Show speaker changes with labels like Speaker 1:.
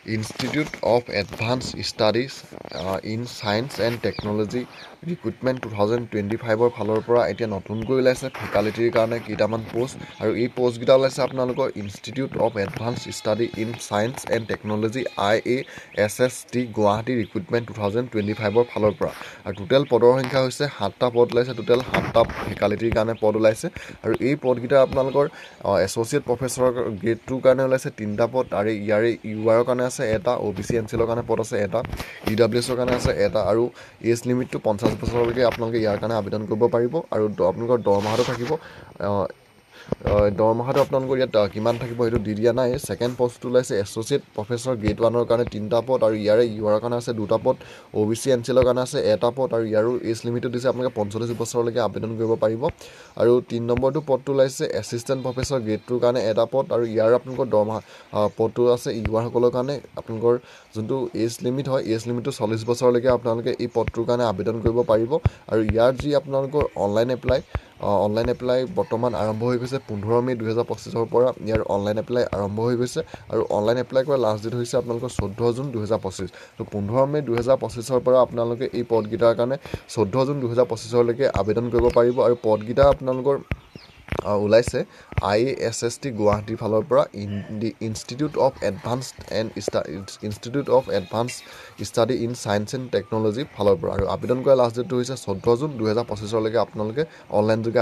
Speaker 1: Institute of Advanced Studies in Science and Technology recruitment 2025 ফালৰ পৰা এতিয়া নতুনকৈ ওলাইছে ফেকালিটিৰ কাৰণে কেইটামান পোষ্ট আৰু এই পোষ্টকেইটা ওলাইছে আপোনালোকৰ institute of advance study in science and technology IASST Guwahati recruitment 2025 ফালৰ পৰা আৰু টোটেল পদৰ সংখ্যা হৈছে 7টা পদ ওলাইছে টোটেল 7টা ফেকালিটিৰ কাৰণে পদ ওলাইছে আৰু এই পদকেইটা আপোনালোকৰ এছ'চিয়েট প্ৰফেচৰৰ গ্ৰেড 2 কাৰণে ওলাইছে 3টা পদ আৰু ইয়াৰে UR কাৰণে আছে এটা OBC NCLৰ কাৰণে পদ আছে এটা EWSৰ কাৰণে আছে এটা আৰু এজ লিমিটটো 50 বছৰলৈকে আপোনালোকে ইয়াৰ কাৰণে আবেদন কৰিব পাৰিব আৰু আপোনালোকৰ দৰমহাটো থাকিব দৰমহাটো আপোনালোকৰ ইয়াত কিমান থাকিব সেইটো দি দিয়া নাই ছেকেণ্ড পষ্টটো ওলাইছে এছ'চিয়েট প্ৰফেচৰ গ্ৰেড 1ৰ কাৰণে 3টা পদ আৰু ইয়াৰে UR কাৰণে আছে 2টা পদ OBC NCLৰ কাৰণে আছে এটা পদ আৰু ইয়াৰো এজ লিমিটটো দিছে আপোনালোকে 45 বছৰলৈকে আবেদন কৰিব পাৰিব আৰু 3 নম্বৰটো পদটো ওলাইছে এছিষ্টেণ্ট প্ৰফেচৰ গ্ৰেড 2ৰ কাৰণে এটা পদ আৰু ইয়াৰ আপোনালোকৰ দৰমহা পদটো আছে UR সকলৰ কাৰণে আপোনালোকৰ যোনটো এজ লিমিট হয় এজ লিমিটটো 40 বছৰলৈকে আপোনালোকে এই পদটোৰ কাৰণে আবেদন কৰিব পাৰিব আৰু ইয়াৰ যি আপোনালোকৰ অনলাইন এপ্লাই বৰ্তমান আৰম্ভ হৈ গৈছে 15 মে 2025 পৰা ইয়াৰ অনলাইন এপ্লাই আৰম্ভ হৈ গৈছে আৰু অনলাইন এপ্লাই কৰা লাষ্ট ডেট হৈছে আপোনালোকৰ 14 জুন 2025 তো 15 মে 2025 পৰা আপোনালোকে এই পদকেইটাৰ কাৰণে 14 জুন 2025 আবেদন কৰিব পাৰিব আৰু পদকেইটা আপোনালোকৰ ওলাইছে IASST গুৱাহাটীৰ ফালৰ পৰা institute of advance study in science and technology ফালৰ পৰা আৰু আবেদন কৰা লাষ্ট ডেটটো হৈছে 14 জুন 2025 আপোনালোকে অনলাইন যোগে